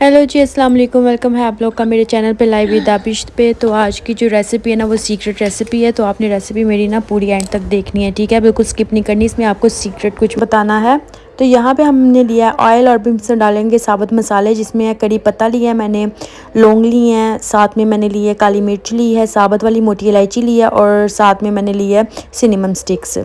Hello जी, अस्सलाम वालेकुम। Welcome है आप लोग का मेरे चैनल पे लाइव विद आबिश पे। तो आज की जो रेसिपी है ना वो सीक्रेट रेसिपी है, तो आपने रेसिपी मेरी ना पूरी एंड तक देखनी है, ठीक है। बिल्कुल स्किप नहीं करनी, इसमें आपको सीक्रेट कुछ बताना है। तो यहाँ पे हमने लिया ऑयल और भी इसमें डालेंगे साबुत मसाले, जिसमें है करी पत्ता लिया है मैंने, लौंग ली हैं, साथ में मैंने ली है काली मिर्च ली है, साबुत वाली मोटी इलायची ली है और साथ में मैंने ली है सिनेमन स्टिक्स,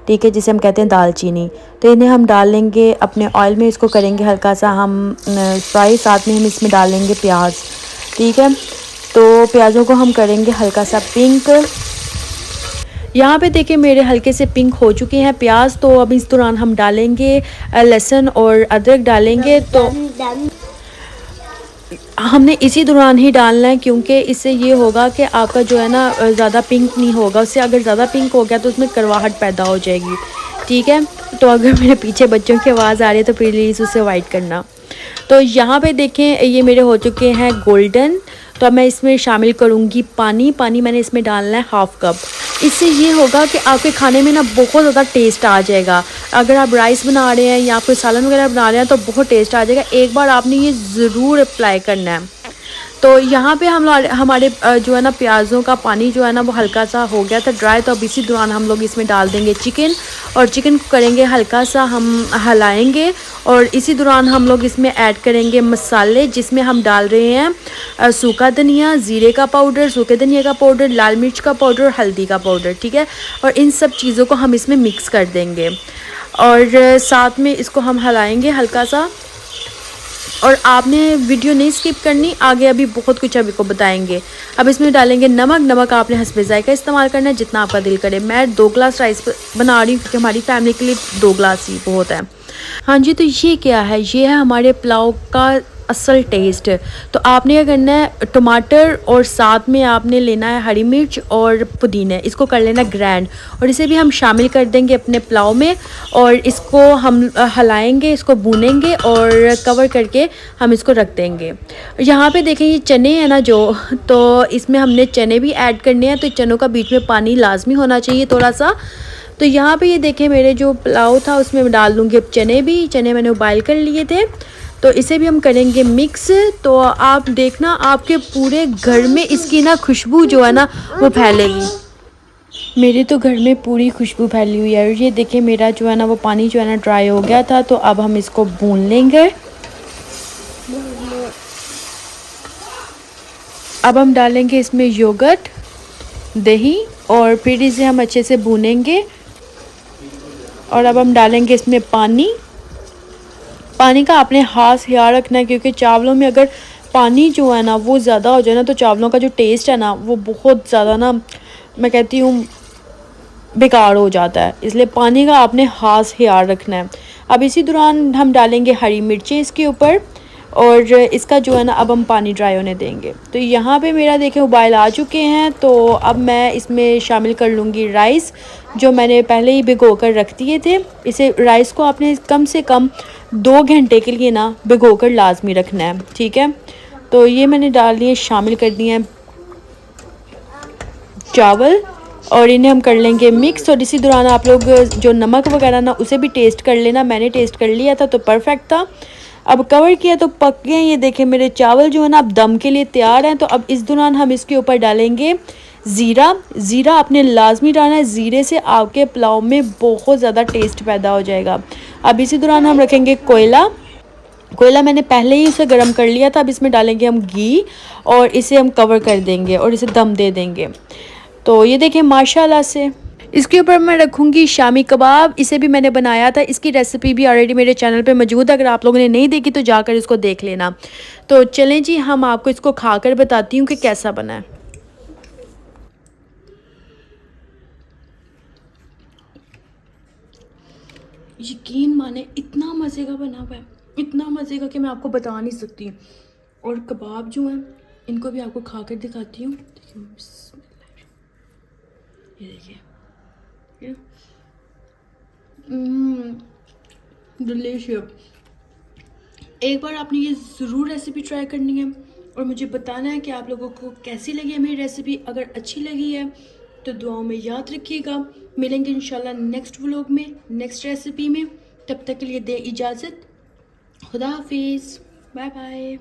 ठीक है, जिसे हम कहते हैं दालचीनी। तो इन्हें हम डाल लेंगे अपने ऑयल में, इसको करेंगे हल्का सा हम फ्राई। साथ में हम इसमें डालेंगे प्याज, ठीक है। तो प्याज़ों को हम करेंगे हल्का सा पिंक। यहाँ पे देखिए मेरे हल्के से पिंक हो चुके हैं प्याज। तो अब इस दौरान हम डालेंगे लहसुन और अदरक डालेंगे। तो हमने इसी दौरान ही डालना है, क्योंकि इससे ये होगा कि आपका जो है ना ज़्यादा पिंक नहीं होगा। उससे अगर ज़्यादा पिंक हो गया तो उसमें करवाहट पैदा हो जाएगी, ठीक है। तो अगर मेरे पीछे बच्चों की आवाज़ आ रही है तो प्लीज़ उसे अवॉइड करना। तो यहाँ पे देखें ये मेरे हो चुके हैं गोल्डन। तो अब मैं इसमें शामिल करूँगी पानी। पानी मैंने इसमें डालना है 1/2 कप। इससे ये होगा कि आपके खाने में ना बहुत ज़्यादा टेस्ट आ जाएगा। अगर आप राइस बना रहे हैं या कोई सालन वगैरह बना रहे हैं तो बहुत टेस्ट आ जाएगा। एक बार आपने ये ज़रूर अप्लाई करना है। तो यहाँ पे हम हमारे जो है ना प्याज़ों का पानी जो है ना वो हल्का सा हो गया था ड्राई। तो अब इसी दौरान हम लोग इसमें डाल देंगे चिकन, और चिकन को करेंगे हल्का सा हम हिलाएंगे। और इसी दौरान हम लोग इसमें ऐड करेंगे मसाले, जिसमें हम डाल रहे हैं सूखा धनिया, ज़ीरे का पाउडर, सूखे धनिया का पाउडर, लाल मिर्च का पाउडर, हल्दी का पाउडर, ठीक है। और इन सब चीज़ों को हम इसमें मिक्स कर देंगे और साथ में इसको हम हिलाएंगे हल्का सा। और आपने वीडियो नहीं स्किप करनी, आगे अभी बहुत कुछ अभी को बताएंगे। अब इसमें डालेंगे नमक। नमक आपने हस्बे ज़ायक़ा इस्तेमाल करना है, जितना आपका दिल करे। मैं 2 गिलास राइस बना रही हूँ क्योंकि हमारी फैमिली के लिए 2 गिलास ही बहुत है। हाँ जी, तो ये क्या है, ये है हमारे पुलाव का असल टेस्ट। तो आपने क्या करना है, टमाटर और साथ में आपने लेना है हरी मिर्च और पुदीना, इसको कर लेना ग्रैंड, और इसे भी हम शामिल कर देंगे अपने पुलाव में। और इसको हम हिलाएंगे, इसको भूनेंगे और कवर करके हम इसको रख देंगे। यहाँ पे देखें ये चने हैं ना जो, तो इसमें हमने चने भी ऐड करने हैं। तो चनों का बीच में पानी लाजमी होना चाहिए थोड़ा सा। तो यहाँ पे ये देखें मेरे जो पुलाव था उसमें मैं डाल दूँगी अब चने भी। चने मैंने उबाल कर लिए थे, तो इसे भी हम करेंगे मिक्स। तो आप देखना आपके पूरे घर में इसकी ना खुशबू जो है ना वो फैलेगी। मेरे तो घर में पूरी खुशबू फैली हुई है। और ये देखें मेरा जो है ना वो पानी जो है ना ड्राई हो गया था। तो अब हम इसको भून लेंगे। अब हम डालेंगे इसमें योगर्ट, दही, और फिर इसे हम अच्छे से भूनेंगे। और अब हम डालेंगे इसमें पानी। पानी का आपने खास ख्याल रखना है, क्योंकि चावलों में अगर पानी जो है ना वो ज़्यादा हो जाए ना तो चावलों का जो टेस्ट है ना वो बहुत ज़्यादा ना, मैं कहती हूँ, बेकार हो जाता है। इसलिए पानी का आपने खास ख्याल रखना है। अब इसी दौरान हम डालेंगे हरी मिर्चें इसके ऊपर, और इसका जो है ना अब हम पानी ड्राई होने देंगे। तो यहाँ पे मेरा देखें उबाल आ चुके हैं। तो अब मैं इसमें शामिल कर लूँगी राइस, जो मैंने पहले ही भिगो कर रख दिए थे। इसे राइस को आपने कम से कम 2 घंटे के लिए ना भिगो कर लाजमी रखना है, ठीक है। तो ये मैंने डाल दिए, शामिल कर दिए हैं चावल, और इन्हें हम कर लेंगे मिक्स। और इसी दौरान आप लोग जो नमक वगैरह ना उसे भी टेस्ट कर लेना। मैंने टेस्ट कर लिया था तो परफेक्ट था। अब कवर किया तो पक गए। ये देखें मेरे चावल जो है ना अब दम के लिए तैयार हैं। तो अब इस दौरान हम इसके ऊपर डालेंगे ज़ीरा। ज़ीरा आपने लाजमी डालना है, ज़ीरे से आपके पुलाव में बहुत ज़्यादा टेस्ट पैदा हो जाएगा। अब इसी दौरान हम रखेंगे कोयला। कोयला मैंने पहले ही उसे गर्म कर लिया था। अब इसमें डालेंगे हम घी, और इसे हम कवर कर देंगे और इसे दम दे देंगे। तो ये देखें माशाल्लाह से। इसके ऊपर मैं रखूँगी शामी कबाब। इसे भी मैंने बनाया था, इसकी रेसिपी भी ऑलरेडी मेरे चैनल पे मौजूद है। अगर आप लोगों ने नहीं देखी तो जाकर इसको देख लेना। तो चलें जी, हम आपको इसको खाकर बताती हूँ कि कैसा बना है। यकीन माने इतना मज़े का बना हुआ है, इतना मज़े का कि मैं आपको बता नहीं सकती। और कबाब जो हैं इनको भी आपको खाकर दिखाती हूँ। देखिए ये देखिए, डिलीशियस। एक बार आपने ये ज़रूर रेसिपी ट्राई करनी है और मुझे बताना है कि आप लोगों को कैसी लगी है मेरी रेसिपी। अगर अच्छी लगी है तो दुआओं में याद रखिएगा। मिलेंगे इंशाल्लाह नेक्स्ट व्लॉग में, नेक्स्ट रेसिपी में। तब तक के लिए दे इजाज़त। खुदा हाफिज़, बाय बाय।